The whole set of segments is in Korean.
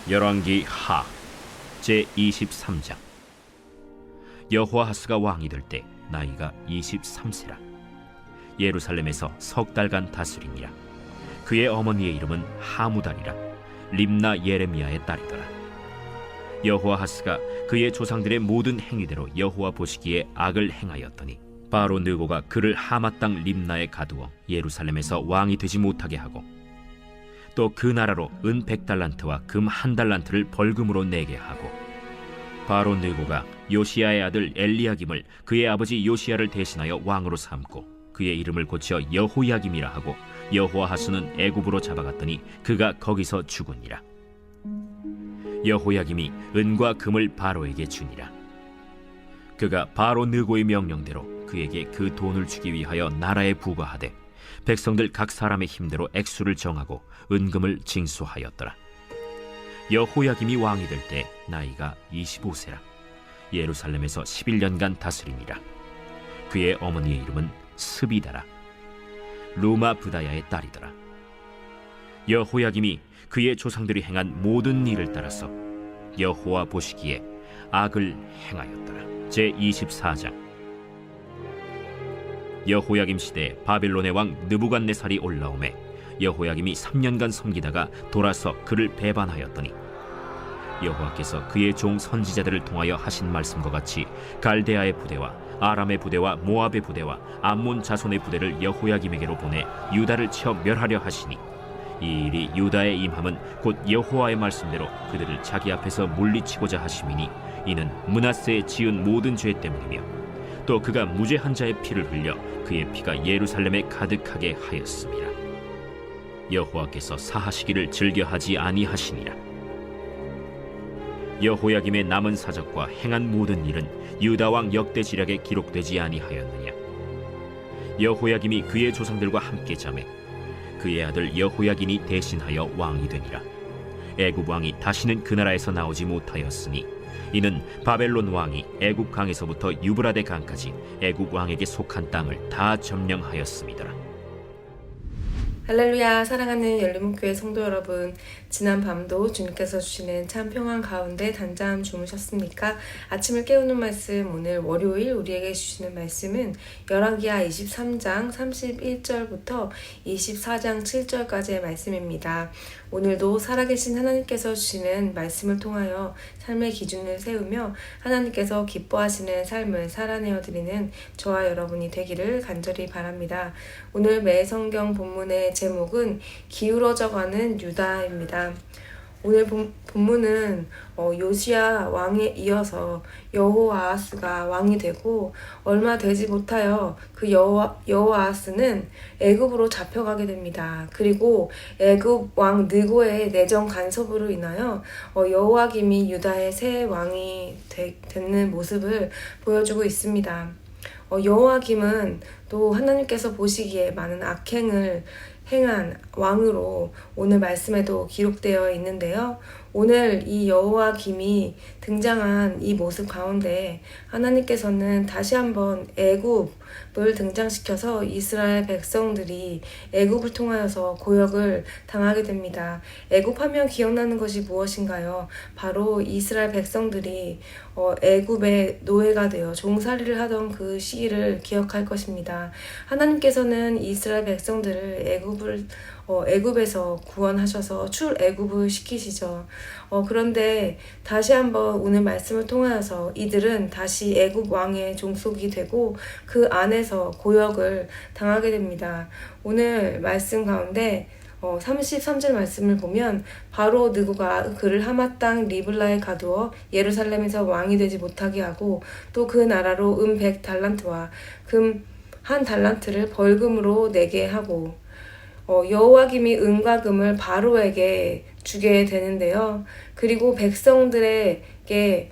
열왕기 하 제23장. 여호아하스가 왕이 될 때 나이가 23세라. 예루살렘에서 석 달간 다스리니라. 그의 어머니의 이름은 하무달이라. 림나 예레미야의 딸이더라. 여호아하스가 그의 조상들의 모든 행위대로 여호와 보시기에 악을 행하였더니 바로 느고가 그를 하마 땅 림나에 가두어 예루살렘에서 왕이 되지 못하게 하고, 또 그 나라로 은 100달란트와 금 1달란트를 벌금으로 내게 하고, 바로 느고가 요시야의 아들 엘리야김을 그의 아버지 요시야를 대신하여 왕으로 삼고 그의 이름을 고쳐 여호야김이라 하고, 여호아하스는 애굽으로 잡아갔더니 그가 거기서 죽으니라. 여호야김이 은과 금을 바로에게 주니라. 그가 바로 느고의 명령대로 그에게 그 돈을 주기 위하여 나라에 부과하되 백성들 각 사람의 힘대로 액수를 정하고 은금을 징수하였더라. 여호야김이 왕이 될 때 나이가 25세라. 예루살렘에서 11년간 다스리니라. 그의 어머니의 이름은 스비다라. 루마 부다야의 딸이더라. 여호야김이 그의 조상들이 행한 모든 일을 따라서 여호와 보시기에 악을 행하였더라. 제24장. 여호야김 시대에 바벨론의 왕 느부갓네살이 올라오매 여호야김이 3년간 섬기다가 돌아서 그를 배반하였더니 여호와께서 그의 종 선지자들을 통하여 하신 말씀과 같이 갈대아의 부대와 아람의 부대와 모압의 부대와 암몬 자손의 부대를 여호야김에게로 보내 유다를 쳐 멸하려 하시니, 이 일이 유다의 임함은 곧 여호와의 말씀대로 그들을 자기 앞에서 물리치고자 하심이니, 이는 므낫세의 지은 모든 죄 때문이며 또 그가 무죄한 자의 피를 흘려 그의 피가 예루살렘에 가득하게 하였음이라. 여호와께서 사하시기를 즐겨하지 아니하시니라. 여호야김의 남은 사적과 행한 모든 일은 유다 왕 역대지략에 기록되지 아니하였느냐. 여호야김이 그의 조상들과 함께 잠에 그의 아들 여호야긴이 대신하여 왕이 되니라. 애굽 왕이 다시는 그 나라에서 나오지 못하였으니, 이는 바벨론 왕이 애굽 강에서부터 유브라데 강까지 애굽 왕에게 속한 땅을 다 점령하였음이더라. 할렐루야. 사랑하는 열림교회 성도 여러분, 지난 밤도 주님께서 주시는 참 평안 가운데 단잠 주무셨습니까? 아침을 깨우는 말씀, 오늘 월요일 우리에게 주시는 말씀은 열왕기하 23장 31절부터 24장 7절까지의 말씀입니다. 오늘도 살아계신 하나님께서 주시는 말씀을 통하여 삶의 기준을 세우며 하나님께서 기뻐하시는 삶을 살아내어드리는 저와 여러분이 되기를 간절히 바랍니다. 오늘 매성경 본문의 제목은 기울어져가는 유다입니다. 오늘 본문은 요시야 왕에 이어서 여호아하스가 왕이 되고, 얼마 되지 못하여 그 여호아하스는 애굽으로 잡혀가게 됩니다. 그리고 애굽 왕 느고의 내정 간섭으로 인하여 여호야김이 유다의 새 왕이 되는 모습을 보여주고 있습니다. 여호야김은 또 하나님께서 보시기에 많은 악행을 행한 왕으로 오늘 말씀에도 기록되어 있는데요. 오늘 이 여호야김이 등장한 이 모습 가운데 하나님께서는 다시 한번 애굽을 등장시켜서 이스라엘 백성들이 애굽을 통하여서 고역을 당하게 됩니다. 애굽하면 기억나는 것이 무엇인가요? 바로 이스라엘 백성들이 애굽의 노예가 되어 종살이를 하던 그 시기를 기억할 것입니다. 하나님께서는 이스라엘 백성들을 애굽에서 구원하셔서 출애굽을 시키시죠. 그런데 다시 한번 오늘 말씀을 통하여서 이들은 다시 애굽 왕의 종속이 되고 그 안에서 고역을 당하게 됩니다. 오늘 말씀 가운데 33절 말씀을 보면, 바로 느고가 그를 하마 땅 리블라에 가두어 예루살렘에서 왕이 되지 못하게 하고, 또 그 나라로 은 100달란트와 금 1달란트를 벌금으로 내게 하고, 여호야김이 은과 금을 바로에게 주게 되는데요. 그리고 백성들에게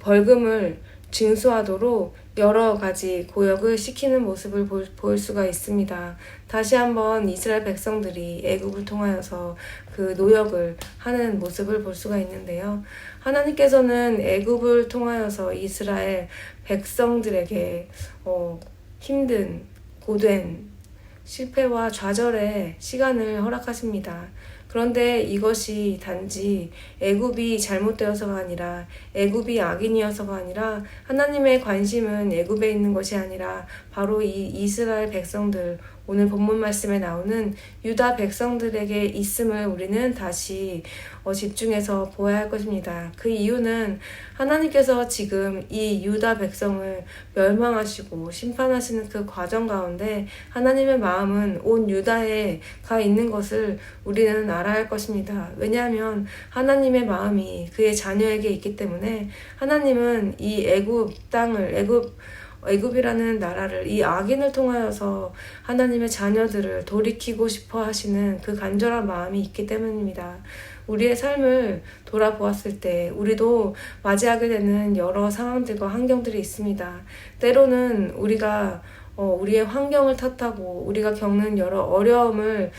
벌금을 징수하도록 여러 가지 고역을 시키는 모습을 볼 수가 있습니다. 다시 한번 이스라엘 백성들이 애굽을 통하여서 그 노역을 하는 모습을 볼 수가 있는데요. 하나님께서는 애굽을 통하여서 이스라엘 백성들에게 힘든 고된 실패와 좌절의 시간을 허락하십니다. 그런데 이것이 단지 애굽이 잘못되어서가 아니라 애굽이 악인이어서가 아니라 하나님의 관심은 애굽에 있는 것이 아니라 바로 이 이스라엘 백성들, 오늘 본문 말씀에 나오는 유다 백성들에게 있음을 우리는 다시 집중해서 보아야 할 것입니다. 그 이유는 하나님께서 지금 이 유다 백성을 멸망하시고 심판하시는 그 과정 가운데 하나님의 마음은 온 유다에 가 있는 것을 우리는 알아야 할 것입니다. 왜냐하면 하나님의 마음이 그의 자녀에게 있기 때문에 하나님은 이 애굽 땅을 애굽이라는 나라를 이 악인을 통하여서 하나님의 자녀들을 돌이키고 싶어 하시는 그 간절한 마음이 있기 때문입니다. 우리의 삶을 돌아보았을 때 우리도 맞이하게 되는 여러 상황들과 환경들이 있습니다. 때로는 우리가 우리의 환경을 탓하고 우리가 겪는 여러 어려움을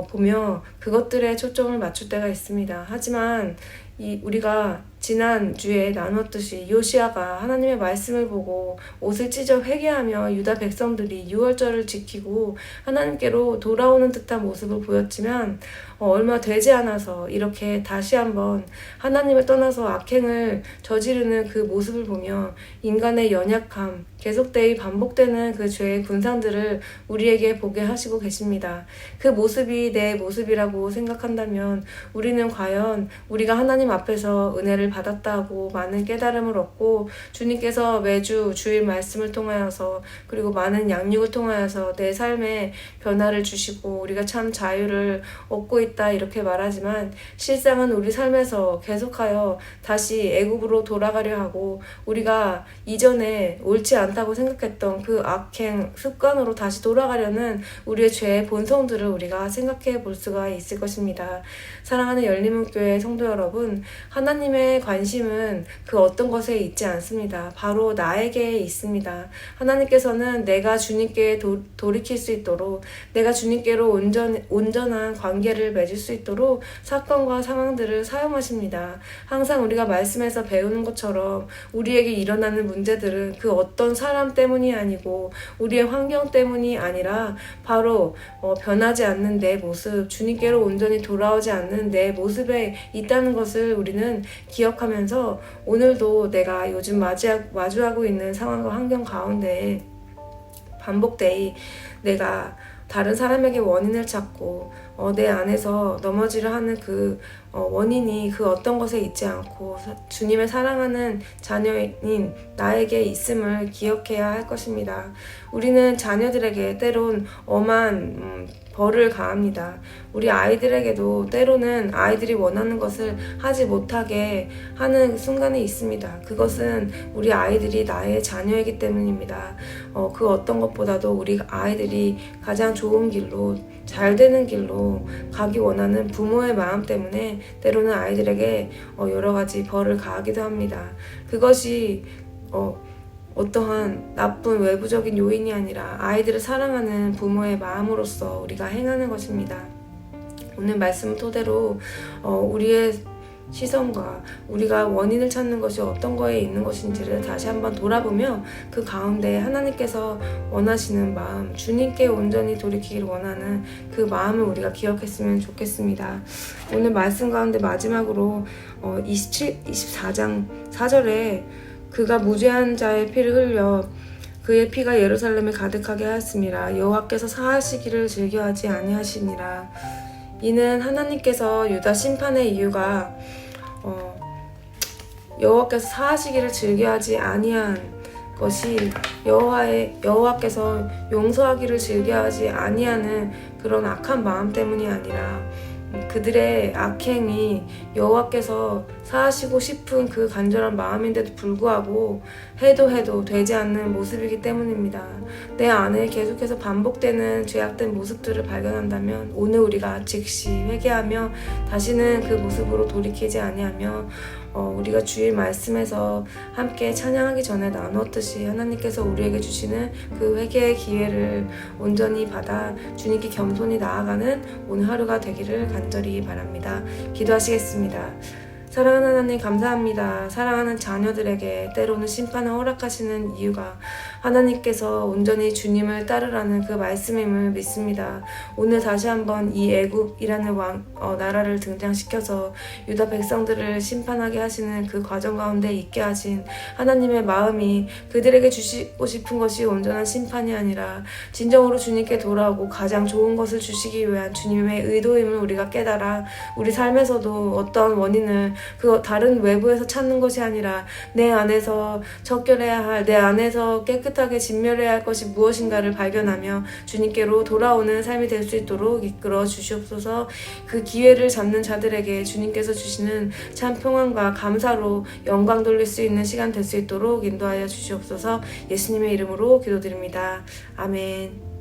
보며 그것들에 초점을 맞출 때가 있습니다. 하지만 우리가 지난주에 나눴듯이 요시아가 하나님의 말씀을 보고 옷을 찢어 회개하며 유다 백성들이 유월절을 지키고 하나님께로 돌아오는 듯한 모습을 보였지만 얼마 되지 않아서 이렇게 다시 한번 하나님을 떠나서 악행을 저지르는 그 모습을 보며 인간의 연약함, 계속되이 반복되는 그 죄의 군상들을 우리에게 보게 하시고 계십니다. 그 모습이 내 모습이라고 생각한다면 우리는 과연 우리가 하나님 앞에서 은혜를 받았다고 많은 깨달음을 얻고 주님께서 매주 주일 말씀을 통하여서 그리고 많은 양육을 통하여서 내 삶에 변화를 주시고 우리가 참 자유를 얻고 있다 이렇게 말하지만 실상은 우리 삶에서 계속하여 다시 애굽으로 돌아가려 하고 우리가 이전에 옳지 않다고 생각했던 그 악행 습관으로 다시 돌아가려는 우리의 죄의 본성들을 우리가 생각해 볼 수가 있을 것입니다. 사랑하는 열림문교회 성도 여러분, 하나님의 관심은 그 어떤 것에 있지 않습니다. 바로 나에게 있습니다. 하나님께서는 내가 주님께 돌이킬 수 있도록 내가 주님께로 온전한 관계를 맺을 수 있도록 사건과 상황들을 사용하십니다. 항상 우리가 말씀에서 배우는 것처럼 우리에게 일어나는 문제들은 그 어떤 사람 때문이 아니고 우리의 환경 때문이 아니라 바로 변하지 않는 내 모습, 주님께로 온전히 돌아오지 않는 내 모습에 있다는 것을 우리는 기억하면서 오늘도 내가 요즘 마주하고 있는 상황과 환경 가운데 반복되이 내가 다른 사람에게 원인을 찾고 내 안에서 넘어지려 하는 그 원인이 그 어떤 것에 있지 않고 주님의 사랑하는 자녀인 나에게 있음을 기억해야 할 것입니다. 우리는 자녀들에게 때론 엄한 벌을 가합니다. 우리 아이들에게도 때로는 아이들이 원하는 것을 하지 못하게 하는 순간이 있습니다. 그것은 우리 아이들이 나의 자녀이기 때문입니다. 그 어떤 것보다도 우리 아이들이 가장 좋은 길로 잘 되는 길로 가기 원하는 부모의 마음 때문에 때로는 아이들에게 여러 가지 벌을 가하기도 합니다. 그것이 어떠한 나쁜 외부적인 요인이 아니라 아이들을 사랑하는 부모의 마음으로서 우리가 행하는 것입니다. 오늘 말씀 토대로 우리의 시선과 우리가 원인을 찾는 것이 어떤 거에 있는 것인지를 다시 한번 돌아보며 그 가운데 하나님께서 원하시는 마음, 주님께 온전히 돌이키기를 원하는 그 마음을 우리가 기억했으면 좋겠습니다. 오늘 말씀 가운데 마지막으로 24장 4절에 그가 무죄한 자의 피를 흘려 그의 피가 예루살렘에 가득하게 하였음이라 여호와께서 사하시기를 즐겨하지 아니하시니라. 이는 하나님께서 유다 심판의 이유가 여호와께서 사하시기를 즐겨하지 아니한 것이 여호와께서 용서하기를 즐겨하지 아니하는 그런 악한 마음 때문이 아니라 그들의 악행이 여호와께서 사하시고 싶은 그 간절한 마음인데도 불구하고 해도 되지 않는 모습이기 때문입니다. 내 안에 계속해서 반복되는 죄악된 모습들을 발견한다면 오늘 우리가 즉시 회개하며 다시는 그 모습으로 돌이키지 아니하며 우리가 주일 말씀에서 함께 찬양하기 전에 나누었듯이 하나님께서 우리에게 주시는 그 회개의 기회를 온전히 받아 주님께 겸손히 나아가는 오늘 하루가 되기를 간절히 바랍니다. 기도하시겠습니다. 사랑하는 하나님 감사합니다. 사랑하는 자녀들에게 때로는 심판을 허락하시는 이유가 하나님께서 온전히 주님을 따르라는 그 말씀임을 믿습니다. 오늘 다시 한번 이 애굽이라는 나라를 등장시켜서 유다 백성들을 심판하게 하시는 그 과정 가운데 있게 하신 하나님의 마음이 그들에게 주시고 싶은 것이 온전한 심판이 아니라 진정으로 주님께 돌아오고 가장 좋은 것을 주시기 위한 주님의 의도임을 우리가 깨달아 우리 삶에서도 어떠한 원인을 다른 외부에서 찾는 것이 아니라 내 안에서 적결해야 할, 내 안에서 깨끗하게 진멸해야 할 것이 무엇인가를 발견하며 주님께로 돌아오는 삶이 될 수 있도록 이끌어 주시옵소서. 그 기회를 잡는 자들에게 주님께서 주시는 참 평안과 감사로 영광 돌릴 수 있는 시간 될 수 있도록 인도하여 주시옵소서. 예수님의 이름으로 기도드립니다. 아멘.